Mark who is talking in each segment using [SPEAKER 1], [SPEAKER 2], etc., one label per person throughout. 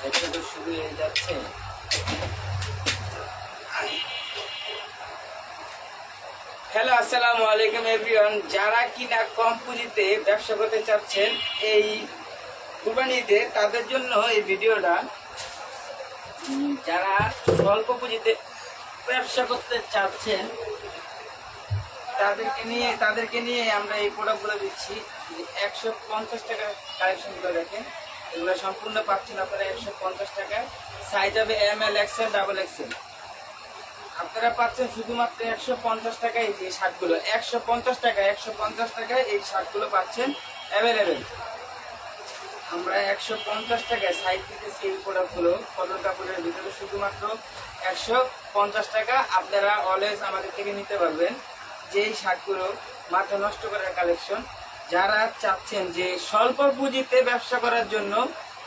[SPEAKER 1] এটা তো শুরু হয়ে যাচ্ছে। হ্যালো, আসসালামু আলাইকুম এভরিওয়ান। যারা কিনা কম পুঁজিতে ব্যবসা করতে চাচ্ছেন এই কুরবানি ঈদে, তাদের জন্য এই ভিডিওটা। যারা স্বল্প পুঁজিতে ব্যবসা করতে চাচ্ছেন তাদেরকে নিয়ে আমরা এই প্রোডাক্টগুলো দিচ্ছি। 150 টাকা কালেকশন করে দেখেন, এগুলো সম্পূর্ণ পাচ্ছেন আপনারা 150 টাকায়। সাইজ হবে ML, XL, XXL। আপনারা পাচ্ছেন শুধুমাত্র 150 টাকায় এই শার্টগুলো। 150 টাকায় এই শার্টগুলো পাচ্ছেন অ্যাভেলেবেল। আমরা 150 টাকায় সাইজ দিতেছি এই প্রোডাক্টগুলো কটন কাপড়ের ভিতরে, শুধুমাত্র 150 টাকা। আপনারা অলওয়েজ আমাদের থেকে নিতে পারবেন যে এই শার্টগুলো মাথা নষ্ট করার কালেকশন। যারা চাচ্ছেন যে স্বল্প পুঁজিতে ব্যবসা করার জন্য,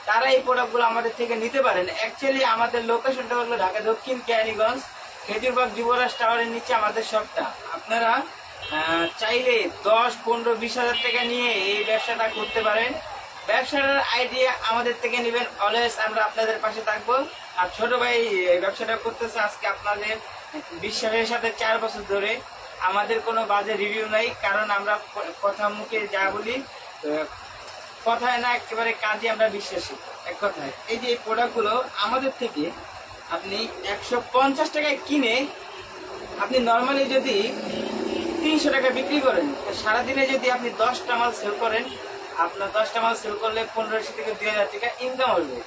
[SPEAKER 1] তারা এই প্রোডাক্টগুলো আমাদের থেকে নিতে পারেন। অ্যাকচুয়ালি আমাদের লোকেশনটা হলো ঢাকা দক্ষিণ কেরানীগঞ্জ, খেজুরবাগ যুবরাজ টাওয়ারের নিচে আমাদের শপটা। আপনারা চাইলে 10, 15, 20 হাজার টাকা নিয়ে এই ব্যবসাটা করতে পারেন। ব্যবসার আইডিয়া আমাদের থেকে নেবেন, অলওয়েজ আমরা আপনাদের পাশে থাকবো। আর ছোট ভাই এই ব্যবসাটা করতেছে আজকে আপনাদের বিশ্বাসের সাথে 4 বছর ধরে। আমাদের কোনো বাজে রিভিউ নাই, কারণ আমরা কথা মুখে যা বলি কথায় না, একেবারে কাজে আমরা বিশ্বাসী। এক কথায় এই যে এই প্রোডাক্টগুলো আমাদের থেকে আপনি 150 টাকায় কিনে আপনি নর্মালি যদি 300 টাকা বিক্রি করেন, সারাদিনে যদি আপনি 10টা মাল সেল করেন, আপনার 10টা মাল সেল করলে 1500 থেকে 2000 টাকা ইনকাম হবে।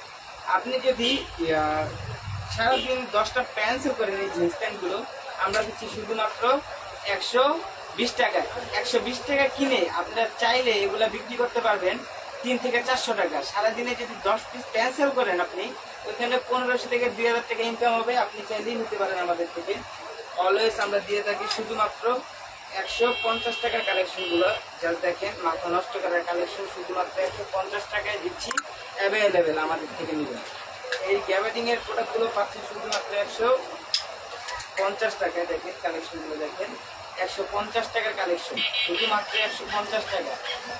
[SPEAKER 1] আপনি যদি সারাদিন 10টা প্যান্ট সেল করেন, এই জিন্স প্যান্টগুলো আমরা দিচ্ছি শুধুমাত্র 120 টাকায়। 120 টাকা কিনে আপনারা চাইলে এগুলা বিক্রি করতে পারবেন 3 থেকে 400 টাকা। সারাদিনে যদি 10 পিস প্যান্ট সেল করেন আপনি, ওইখানে 1500 থেকে 2000 টাকা ইনকাম হবে। আপনি চাইলেই নিতে পারেন আমাদের থেকে। অলওয়েজ আমরা দিয়ে থাকি শুধুমাত্র 150 টাকার কালেকশনগুলো। জাস্ট দেখেন, মাথা নষ্ট করার কালেকশন শুধুমাত্র 150 টাকায় দিচ্ছি, অ্যাভেলেবেল আমাদের থেকে নেবেন। এই গ্যাবার্ডিং এর প্রোডাক্টগুলো পাচ্ছেন শুধুমাত্র 150 টাকায়। দেখেন কালেকশনগুলো দেখেন, 150 টাকার কালেকশন, শুধুমাত্র 150 টাকা।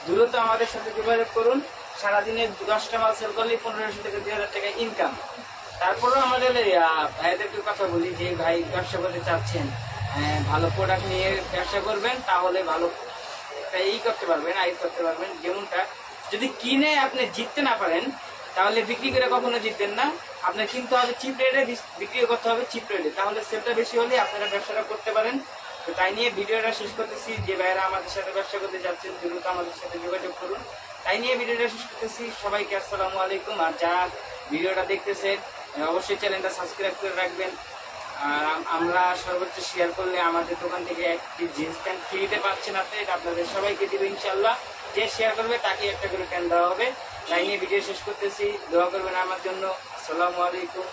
[SPEAKER 1] দ্রুত আমাদের সাথে যোগাযোগ করুন। সারাদিনে 10টা মাল সেল করলে 1500 থেকে 2000 টাকা ইনকাম। তারপরেও আমাদের ভাইদেরকে কথা বলি যে ভাই ব্যবসা করতে চাচ্ছেন, ভালো প্রোডাক্ট নিয়ে ব্যবসা করবেন, তাহলে ভালো করতে পারবেন, আয় করতে পারবেন। যেমনটা যদি কিনে আপনি জিততে না পারেন, তাহলে বিক্রি করে কখনো জিতবেন না। আপনার কিনতে হবে চিপ রেটে, বিক্রি করতে হবে চিপ রেটে, তাহলে সেলটা বেশি হলে আপনারা ব্যবসাটা করতে পারেন। তো তাই নিয়ে ভিডিওটা শেষ করতেছি। যে ভাইরা আমাদের সাথে ব্যবসা করতে যাচ্ছেন, দ্রুত আমাদের সাথে যোগাযোগ করুন। তাই নিয়ে ভিডিওটা শেষ করতেছি। সবাইকে আসসালামু আলাইকুম। আর যারা ভিডিওটা দেখতেছেন অবশ্যই চ্যানেলটা সাবস্ক্রাইব করে রাখবেন। আর আমরা সর্বোচ্চ শেয়ার করলে আমাদের দোকান থেকে একটি জিন্স প্যান্ট ফ্রিতে পাচ্ছেন আপনি, এটা আপনাদের সবাইকে দিবে ইনশাল্লাহ। যে শেয়ার করবে তাকে একটা করে প্যান্ট দেওয়া হবে। তাই নিয়ে ভিডিও শেষ করতেছি। দোয়া করবেন আমার জন্য। আসসালামু আলাইকুম।